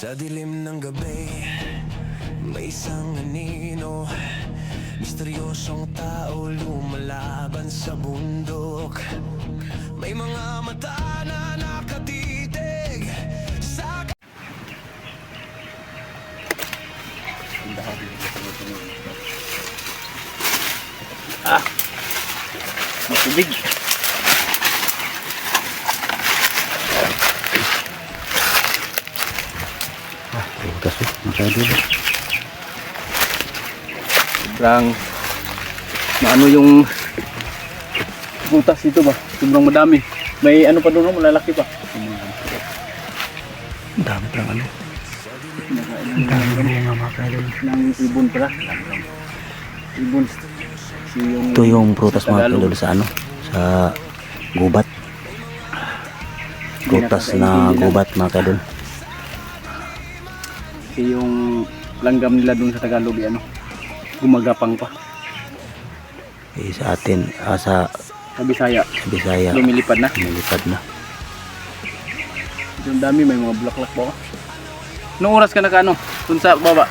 Sa dilim ng gabi, may isang anino, misteryosong tao lumalaban sa bundok. May mga mata na nakatitig sa... May tubig. Butas oh, masyado. Sobrang maano yung butas dito ba? Sobrang madami. May ano pa doon, malalaki pa. Ang dami pang ano. Ang dami mga makain ng ibon pala. Ibon. Ito yung prutas mga kalol sa ano, sa gubat. Prutas na gubat mga kalol. Kasi yung langgam nila dun sa Tagalog ano, gumagapang pa. Eh, sa atin, sa Bisaya. Lumilipad na. Yung dami, may mga bulaklak pa. Noong oras ka naka ano, dun sa baba?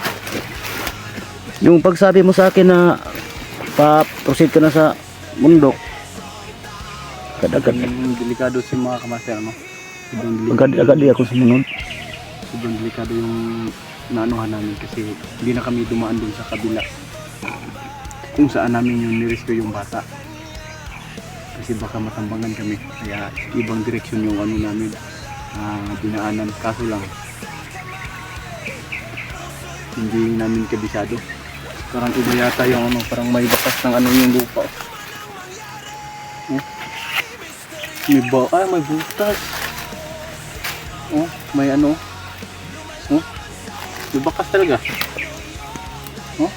Yung pagsabi mo sa akin na pa-proceed ka na sa bundok. Agad-agad. Delikado si mga kamaster, no? Agad-agad di ako sumunod. Sobrang delikado yung naanuhan namin kasi hindi na kami dumaan dun sa kabila. Kung saan namin yung nirescue yung bata. Kasi baka matambangan kami. Kaya ibang direksyon yung ano namin, dinaanan. Kaso lang, hindi namin kabisado. Parang iba yata yung ano, parang may bakas ng ano yung lupa. May butas. Oh, may ano. Oh. May bakas talaga. Oh.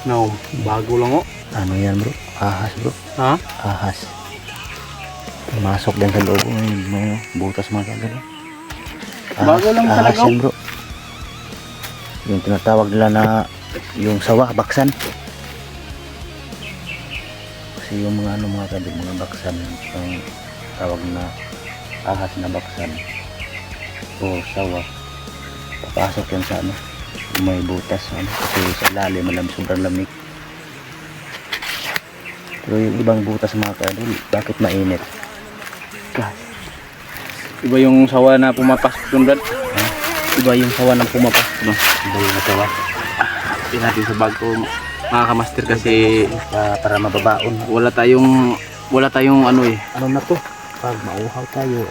No, bago lang oh. Ano yan bro? Ahas bro. Ha? Ahas. Pumasok din sa loob. May butas mga kagano. Bago lang talaga. Ahas yan bro. Yung tinatawag nila na yung sawa, baksan. Kasi yung mga ano mga kabig, mga baksan, yung tawag na ahas na baksan o sawa, papasok yan sa ano, may butas ano, kasi sa lalim malam, sobrang lamig. Pero yung ibang butas mga kabig, bakit mainit? Iba yung sawa na pumapasok yung brad. Iba yung sawa ng pumapasok, no? Iba yung sawa. Natin sa bag ko mga kamaster kasi para mababaon. Wala tayong ano eh. Ano na to? Pag mauhaw tayo,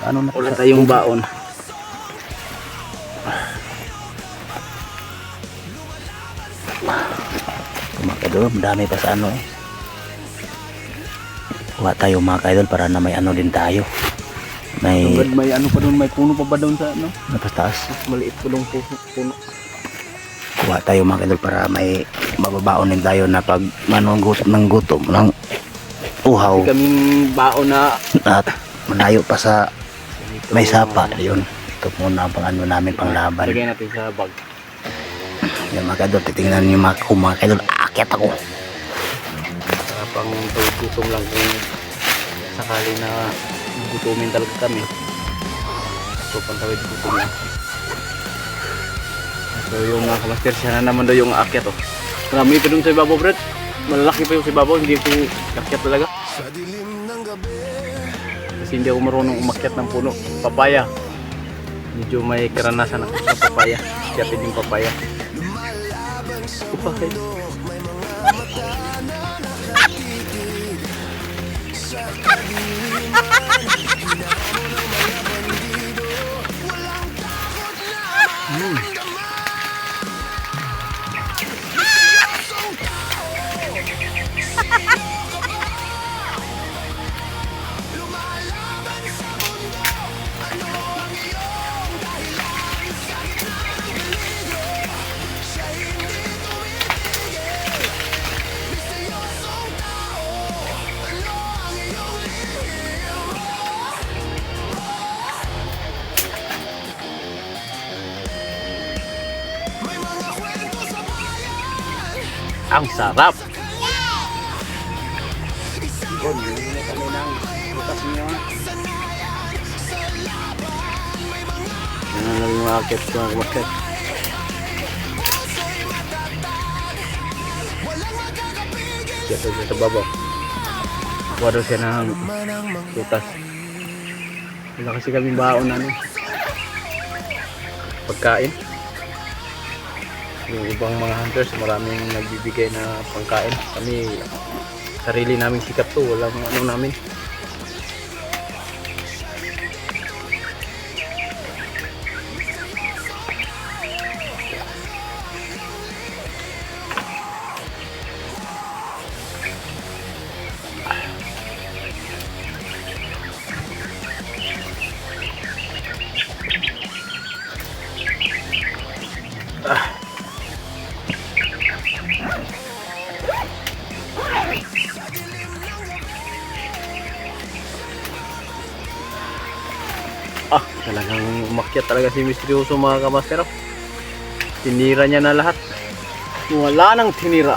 ano na? Wala tayong baon. Mga kaidol, madami pa sa ano eh. Kuha tayo mga kaidol para na may ano din tayo. May ano pa doon, may puno pa ba doon sa ano? Napastaas. Maliit pa doon puno. Kuha tayo mga kaidol para may mababaon din tayo na pag manunggot ng gutom ng uhaw. Kasi kaming baon na at malayo pa sa may sapa. Yun. Ito muna ang pang ano namin pang laban. Lagay natin sa bag. Yan mga kaidol, titingnan niyo mga kaidol. Aakyat ako. Para pang gutom lang kung sakali na gutumin talaga kami. So pantawid gutom lang. So yung mga kamaster, siya na naman daw yung aakyat oh. Marami pa dun sa ibabaw Brad. Malalaki pa yung sa ibabaw, hindi ko aakyat talaga. Kasi hindi ako marunong umakyat ng puno. Papaya. Medyo may karanasan ako sa papaya. Akyatin yung papaya. Papaya. Ang sarap. Bumili na kami ng butas niyo. umakit mga kamaster. Dito sa babaw. Kuha daw siya ng putas. Wala kasi kaming baon na pagkain. Yung ibang mga hunters maraming nagbibigay na pangkain. Kami sarili naming sikap to, walang ano namin. Talagang umakyat talaga si Misteryoso mga kamaster. Tinira niya na lahat. Wala nang tinira.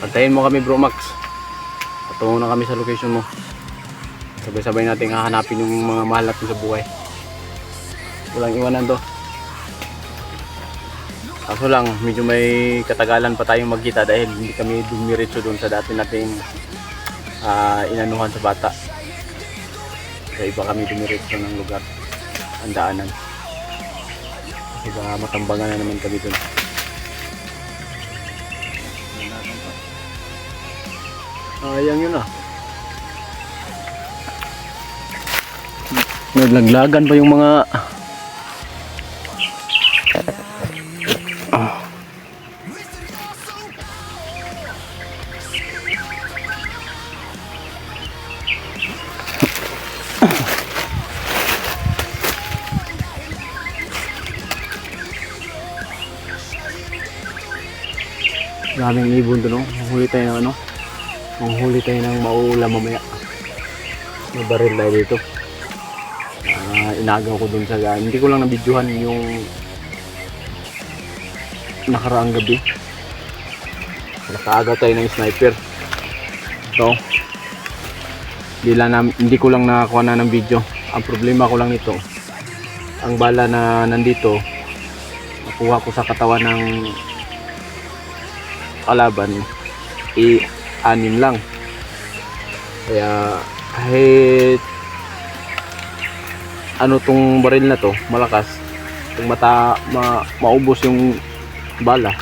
Antayin mo kami, Bro Max. Patungo na kami sa location mo. Sabay-sabay natin hahanapin yung mga mahal natin sa buhay. Walang iwanan to. Kaso lang, medyo may katagalan pa tayong magkita dahil hindi kami dumiretso doon sa dati nating inanuhan sa bata. Sa iba kami dumiretso ng lugar, ang daanan. Kasi baka matambangan na naman kami doon. Ayan yun ah. Naglaglagan pa yung mga daming ibon doon, huli tayo ng ano. Manghuli tayo ng mauulam mamaya. May baril tayo dito. Inagaw ko dun sa hindi ko lang nabidyohan yung nakaraang gabi. Nakaagaw tayo ng sniper. So, hindi ko lang nakakuha na ng video. Ang problema ko lang nito, ang bala na nandito, nakuha ko sa katawan ng kalaban, 6 lang. Kaya kahit ano tong baril na to, malakas, kung maubos yung bala,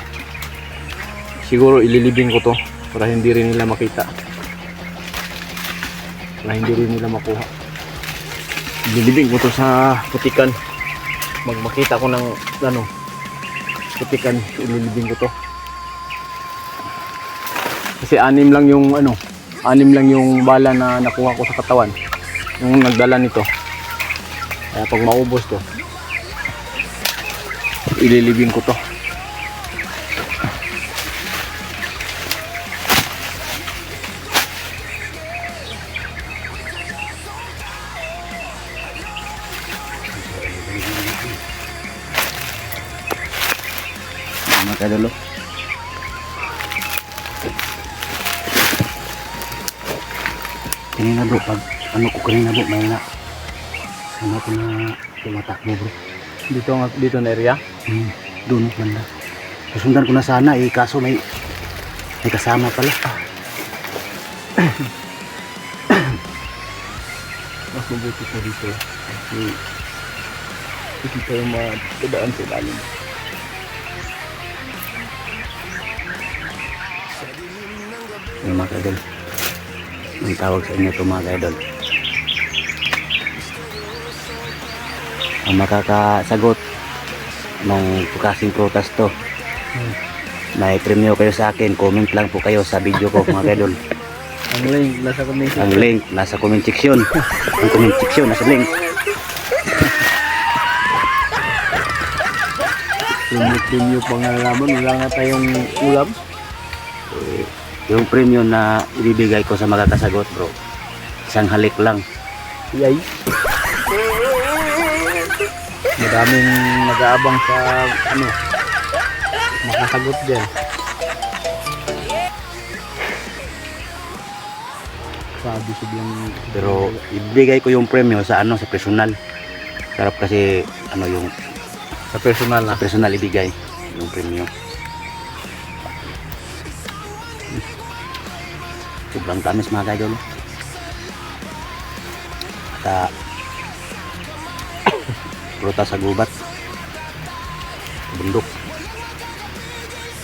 siguro ililibing ko to para hindi rin nila makita, para hindi rin nila makuha. Ililibing ko to sa putikan. Makita ko ng ano, putikan, ililibing ko to. Kasi 6 lang yung ano, 6 lang yung bala na nakuha ko sa katawan yung nagdala nito. Kaya pag maubos to, ililibing ko to. Mga kadalo, kanina bro, pag ano ko kanina bro, may na ano ko na tumatakbo bro. Dito na area? Doon banda. Susundan ko na sana kaso may kasama pala. Mas mabuti po dito kasi hindi tayo madadaan sa ilalim. Yung mga kadol, ang tawag sa inyo ito mga kadol, ang makakasagot ng pukasing prutas to, may premyo kayo sa akin. Comment lang po kayo sa video ko mga kadol. Ang link nasa comment section. Ang link nasa comment section. Ang comment section nasa link. Premyo pangalaman, wala nga tayong ulam. Yung premyo na ibibigay ko sa makakasagot bro, Isang halik lang. Yay. Maraming nag-aabang sa ano, makasagot dyan. Sabi biglang, Pero ibigay ko yung premyo sa ano, sa personal. Sarap kasi ano yung sa personal na. personal ibigay yung premyo. Sobrang tamis mga kaidol. At prutas sa gubat. Bundok.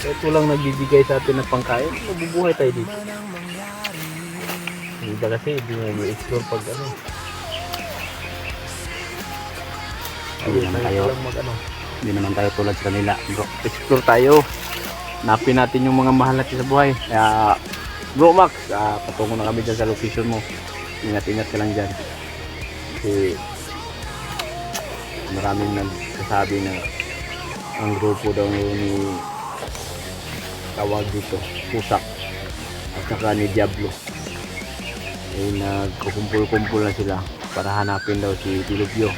Ito lang nagbibigay sa atin ng pangkain. Mabubuhay tayo dito. Hindi ba kasi hindi mo i-explore pag ano. Hindi naman tayo, lang mag ano. hindi naman tayo tulad sa kanila, bro. Explore tayo. Napin natin yung mga mahal natin sa buhay. Kaya Bro Max, patungo na kami dyan sa location mo. Ingat-ingat ka lang dyan. Kasi maraming nagsasabi na ang grupo daw ni tawag dito, Pusak at saka ni Diablo ay nagkukumpul-kumpul na sila para hanapin daw si Dilubyo.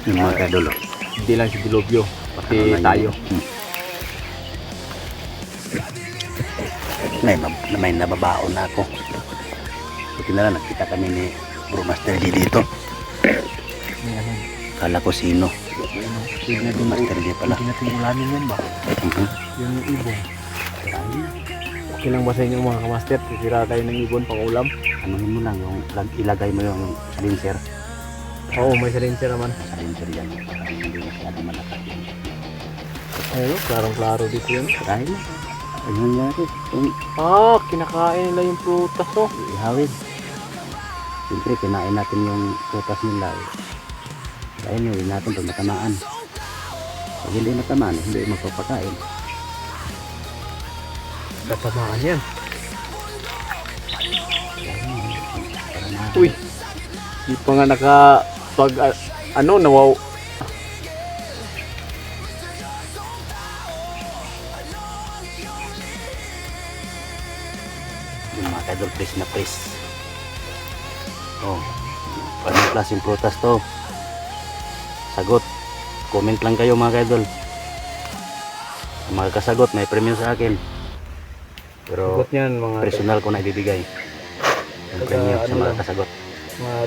Yung mga kaidol. Hindi lang si Dilubyo, pati tayo. May nababaon na ako. Buti na lang nakita kami ni Bro Master G dito. Kala ko sino. Hindi natin Master G pala. Hindi natin ulamin yan ba? Yung ibon. Okay lang ba sa inyo mga kamaster? Titira tayo ng ibon pang ulam? Anuhin mo lang yung ilagay mo yung silencer. Oo, may silencer naman. Silencer yan. Para hindi masyadong malakas yun. Ayun, klarong-klaro dito yun. Dahil ano nangyari? Kinakain nila yung prutas, oh. Ihawid. Siyempre, kinain natin yung prutas nila. Dahil nyo, natin pag matamaan. Pag hindi matamaan, hindi magpapakain. Katamaan yan. Uy! Di pa nga nawaw. Yung mga kadol, press na press. Oh, parang klaseng prutas to. Sagot. Comment lang kayo mga kadol. Ang mga kasagot, may premium sa akin. Pero Sagot niyan, mga personal ko na ibibigay. Yung Taga premium sa ano mga lang. kasagot.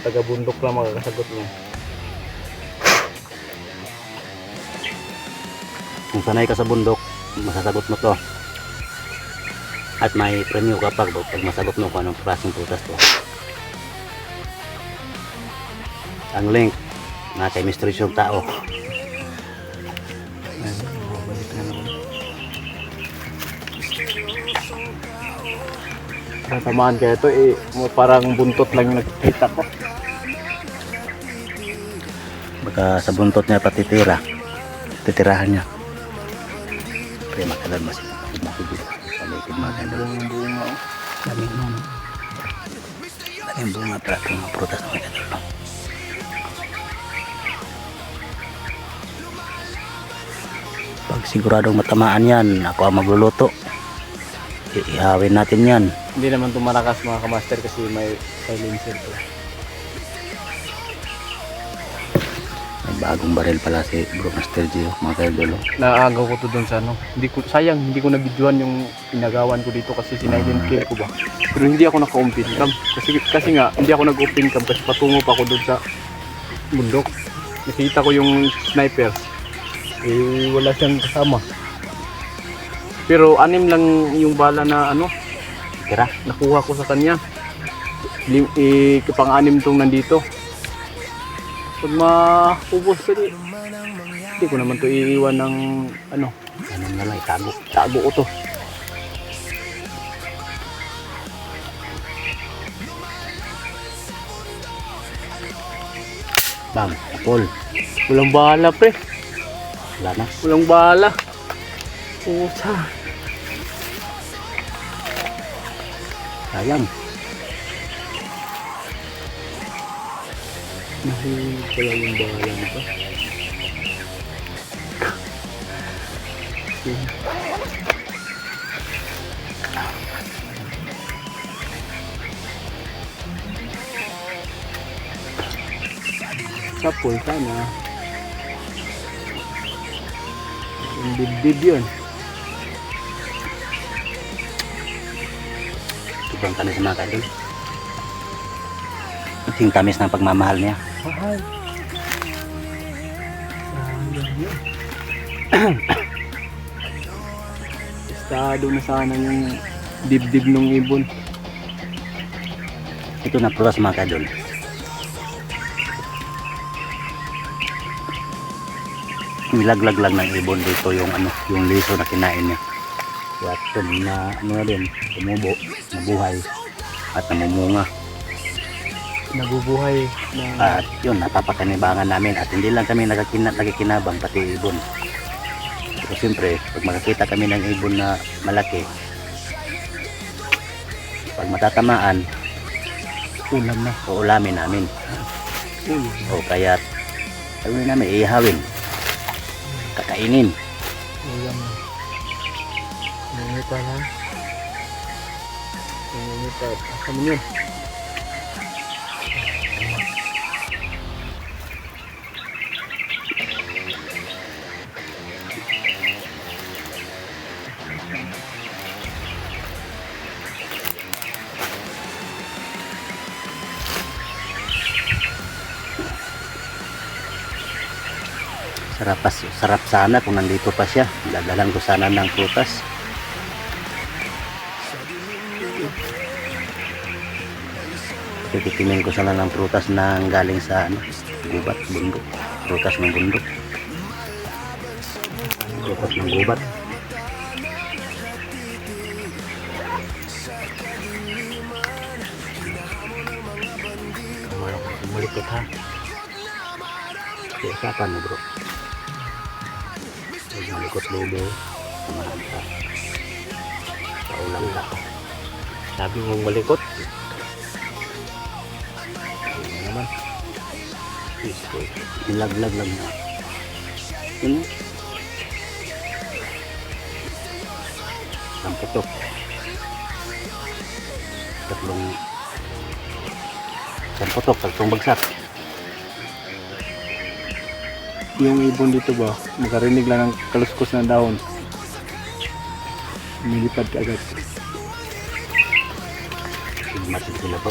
taga-bundok lang makakasagot niya. Kung sanay ka sa bundok, masasagot mo to. At may premyo kapag pag masagot mo kung anong klaseng prutas to. Ang link na kay Mr. Yung Tao. Natamaan kaya ito parang buntot lang yung nakikita ko. Baka sa buntot niya patitira. Titirahan niya. Pero makalan mas makikita. Palikid makalan. Yung bunga, oh. Daming mo. Daming bunga para itong mga prutas na makalan. Pag siguradong matamaan yan, ako ang magluluto. Ihawin natin yan. Hindi naman tumalakas mga kamaster kasi may silencer to. May bagong baril pala si Bro Master Gio, mga kaidolo. Naagaw ko to doon sa ano. Sayang, hindi ko nabidyoan yung inagawan ko dito kasi sinilent kill ko ba. Pero hindi ako naka-open cam. Kasi nga, hindi ako nag-open cam kasi patungo pa ako doon sa bundok. Nakita ko yung sniper. Wala siyang kasama. Pero 6 lang yung bala na ano, Tira. nakuha ko sa kanya. Pang-6 tong nandito. Pag maubos ko hindi ko naman to iiwan ng ano, Ganun na lang, itago. tago ko to. Bam, apol. Walang bala pre, Wala na. walang bala. Pusa. Sayang. Nahihig pala yung bala nito. Sa pool sana. Yung dibdib yun. Sobrang tamis mga kaidol. Yung tamis ng pagmamahal niya. Mahal. Yun. Estado na sana yung dibdib ng ibon. Ito na prutas mga kaidol. Nilaglag lang ng ibon dito yung yung liso na kinain niya. Kaya ito na na rin, tumubo, nabuhay at namumunga. Nabubuhay na At yun, napapakanibangan namin at hindi lang kami nagkikinabang pati ibon. Pero siyempre, pag makakita kami ng ibon na malaki, pag matatamaan, ulam na. uulamin namin. O kaya, gawin namin, ihawin, kakainin. Ulam na. Nangita na. Nangita. Asa mo yun? Sarap sana kung nandito pa siya. Dadalan ko sana ng prutas. Titikimin ko sana ng prutas na galing sa gubat, bundok. Prutas ng bundok. Prutas ng gubat. Malikot ha. Kaya usapan mo bro. Malikot lobo. Kumahan ka. Paulang ka. Sabi mong malikot. Ano naman? Ilaglag lang na. Yun. Ang putok. Tatlong bagsak. Yung ibon dito ba, makarinig lang ng kaluskos ng dahon. Lumilipad ka agad. Matin sila po.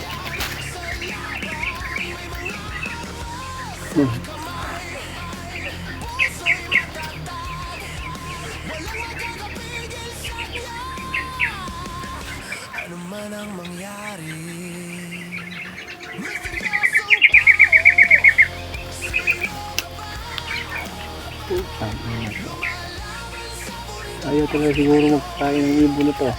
Ano man ang mangyari, Ayaw talaga siguro magkain ng ibon na to.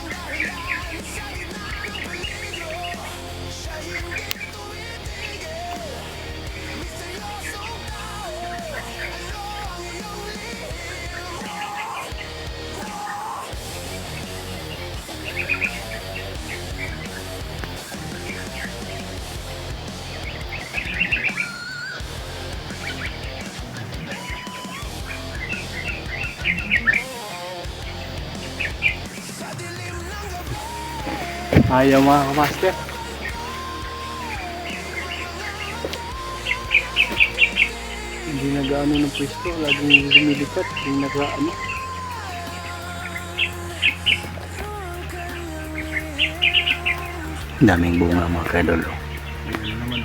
Ayaw mga kamaster. Hindi nag-ano ng pwesto, laging lumilipat, hindi nag-ano. Daming bunga mga kadol. Ayun naman.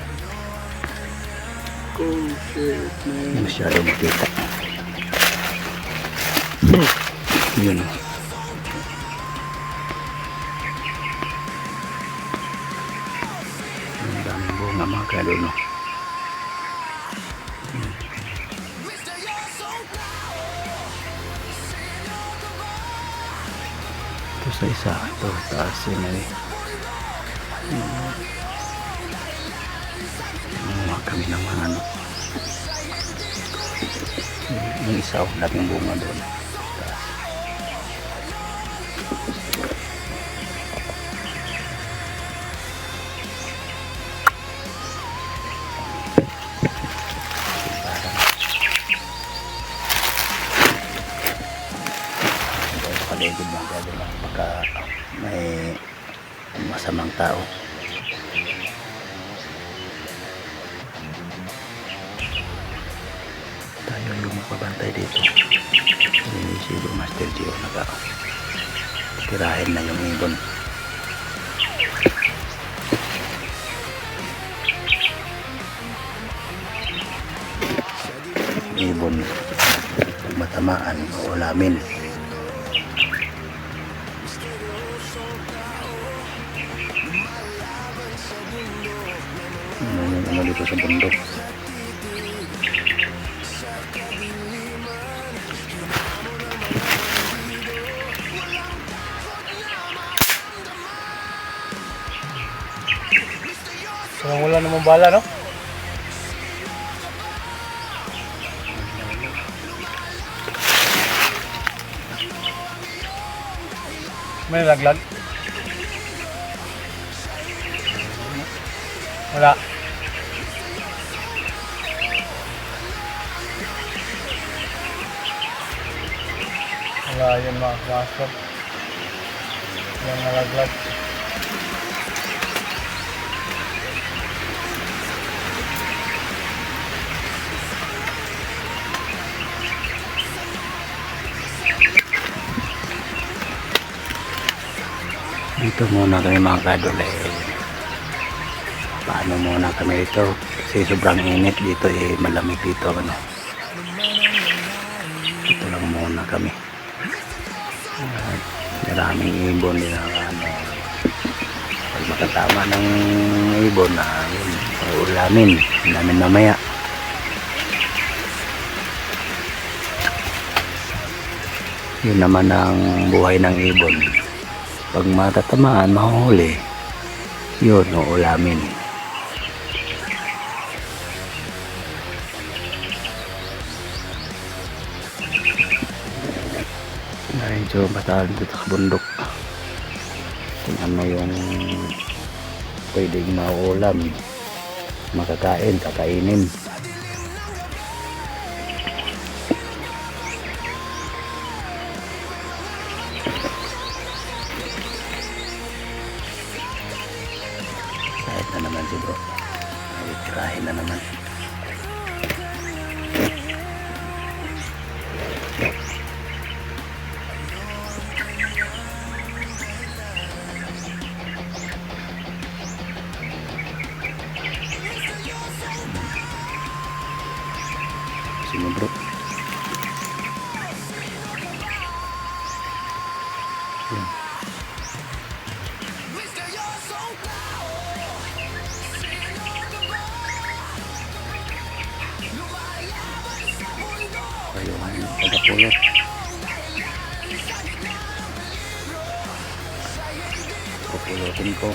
Oh shit man. Masyado makita. Yun. Ang daming bunga mga kadol. No? Ito sa isa. Ito taas yun eh. Mga kami ng mga ano. Yung isa, daming bunga doon. Taas. Paligid mga kadol lang baka may masamang tao. yung magpabantay dito. Si Master Gio tirahin na yung ibon. Ibon matamaan o ulamin. Ano dito sa bundok. Wala namang bala, no? May laglag? Wala. Wala yun mga master. Yung nalaglag. Dito muna kami mga kadol paano muna kami dito kasi sobrang init dito malamig dito dito lang muna kami at maraming ibon din pag makatama ng ibon na yun ulamin namin mamaya. Yun naman ang buhay ng ibon. Pag matatamaan, mahuli, yun, ulamin. Medyo batahan dito sa bundok. Kung ano yung pwedeng maulam, makakain, kakainin. Na naman si bro tirahin na naman sino bro yun. Pagkapulot pupulotin ko